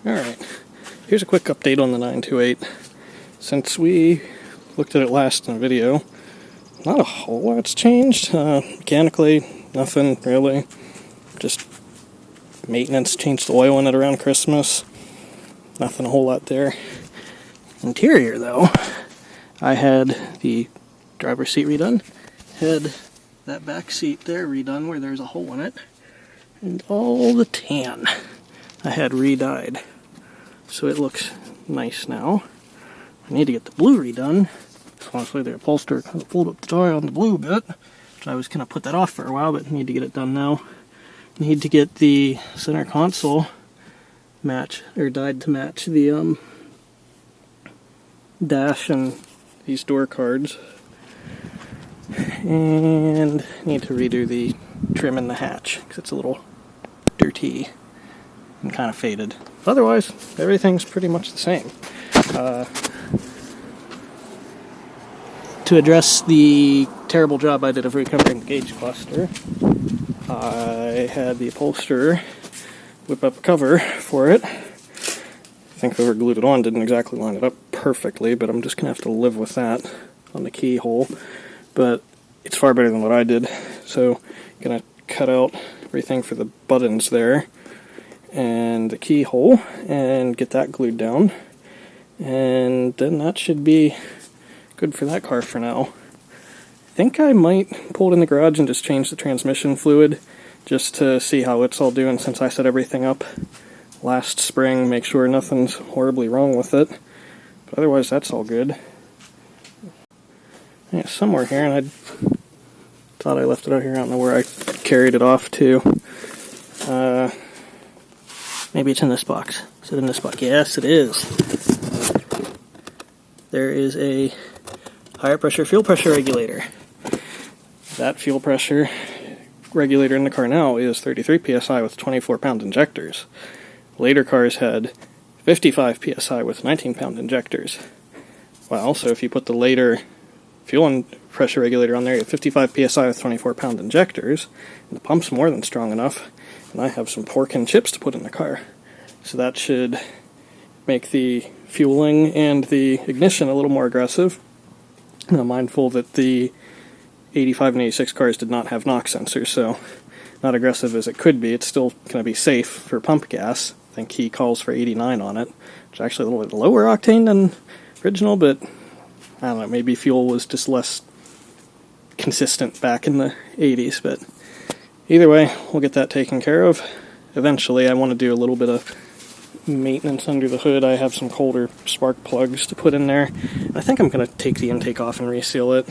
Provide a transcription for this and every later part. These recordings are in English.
Alright, here's a quick update on the 928. Since we looked at it last in a video, not a whole lot's changed. Mechanically, nothing really. Just maintenance, changed the oil in it around Christmas. Nothing a whole lot there. Interior, though, I had the driver's seat redone, had that back seat there redone where there's a hole in it, and all the tan I had re-dyed. So it looks nice now. I need to get the blue redone. So honestly, the upholsterer kind of pulled up the toy on the blue bit, so I was going to put that off for a while, but need to get it done now. Need to get the center console dyed to match the dash and these door cards. And need to redo the trim in the hatch, because it's a little dirty and kind of faded. Otherwise, everything's pretty much the same. To address the terrible job I did of recovering the gauge cluster, I had the upholsterer whip up a cover for it. I think whoever glued it on didn't exactly line it up perfectly, but I'm just going to have to live with that on the keyhole. But it's far better than what I did, so I'm going to cut out everything for the buttons there and the keyhole and get that glued down, and then that should be good for that car for now. I think I might pull it in the garage and just change the transmission fluid just to see how it's all doing since I set everything up last spring, make sure nothing's horribly wrong with it. But otherwise, that's all good. Yeah, somewhere here, and I thought I left it out here. I don't know where I carried it off to. Maybe it's in this box. Is it in this box? Yes, it is. There is a higher pressure fuel pressure regulator. That fuel pressure regulator in the car now is 33 psi with 24-pound injectors. Later cars had 55 psi with 19-pound injectors. Well, so if you put the later fuel and pressure regulator on there, you have 55 psi with 24-pound injectors, and the pump's more than strong enough, and I have some pork and chips to put in the car. So that should make the fueling and the ignition a little more aggressive. And I'm mindful that the 85 and 86 cars did not have knock sensors, so not aggressive as it could be. It's still going to be safe for pump gas. I think he calls for 89 on it, which is actually a little bit lower octane than original, but I don't know, maybe fuel was just less consistent back in the 80s, but either way, we'll get that taken care of. Eventually, I want to do a little bit of maintenance under the hood. I have some colder spark plugs to put in there. I think I'm going to take the intake off and reseal it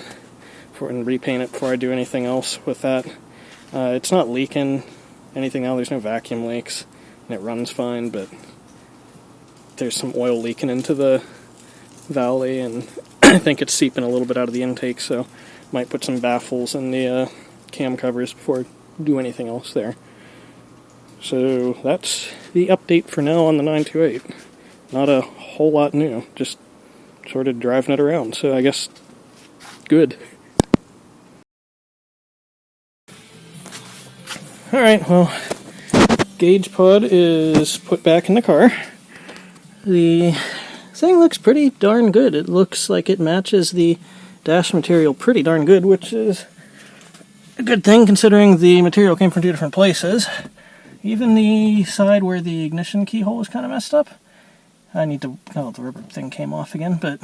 and repaint it before I do anything else with that. It's not leaking anything now. There's no vacuum leaks, and it runs fine, but there's some oil leaking into the valley, and I think it's seeping a little bit out of the intake, so might put some baffles in the cam covers before I do anything else there. So that's the update for now on the 928. Not a whole lot new, just sort of driving it around, so I guess good. Alright, well, gauge pod is put back in the car. The thing looks pretty darn good. It looks like it matches the dash material pretty darn good, which is a good thing considering the material came from two different places. Even the side where the ignition keyhole is kind of messed up. I need to... oh, the rubber thing came off again, but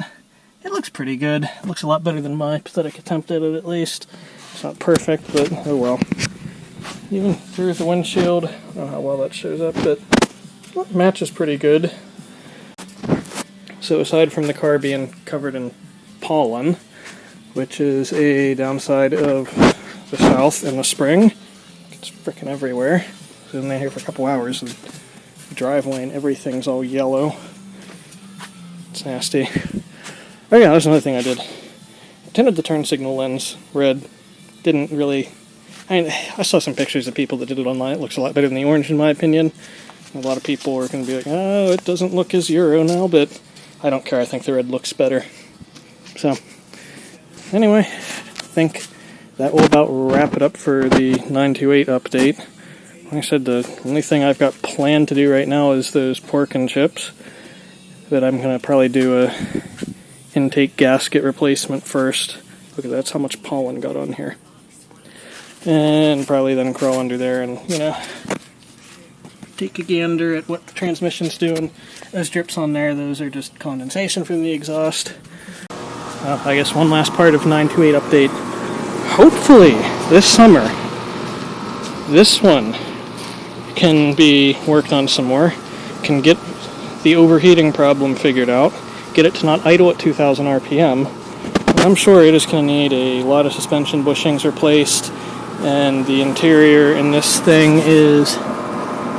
it looks pretty good. It looks a lot better than my pathetic attempt at it, at least. It's not perfect, but oh well. Even through the windshield, I don't know how well that shows up, but it matches pretty good. So aside from the car being covered in pollen, which is a downside of the south in the spring, it's frickin' everywhere. I was in there for a couple hours, and the driveway and everything's all yellow. It's nasty. Oh yeah, that's another thing I did. I tinted the turn signal lens red. Didn't really... I saw some pictures of people that did it online. It looks a lot better than the orange in my opinion. A lot of people are going to be like, oh, it doesn't look as Euro now, but I don't care. I think the red looks better. So, anyway, I think that will about wrap it up for the 928 update. Like I said, the only thing I've got planned to do right now is those pork and chips. But I'm going to probably do a intake gasket replacement first. Look at that's how much pollen got on here. And probably then crawl under there and, take a gander at what the transmission's doing. Those drips on there, those are just condensation from the exhaust. I guess one last part of 928 update. Hopefully, this summer, this one can be worked on some more. Can get the overheating problem figured out. Get it to not idle at 2,000 RPM. I'm sure it is going to need a lot of suspension bushings replaced, and the interior in this thing is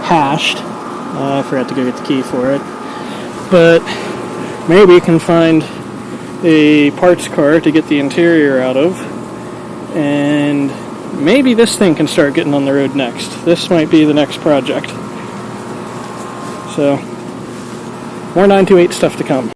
hashed. I forgot to go get the key for it. But maybe you can find a parts car to get the interior out of, and maybe this thing can start getting on the road next. This might be the next project. So, more 928 stuff to come.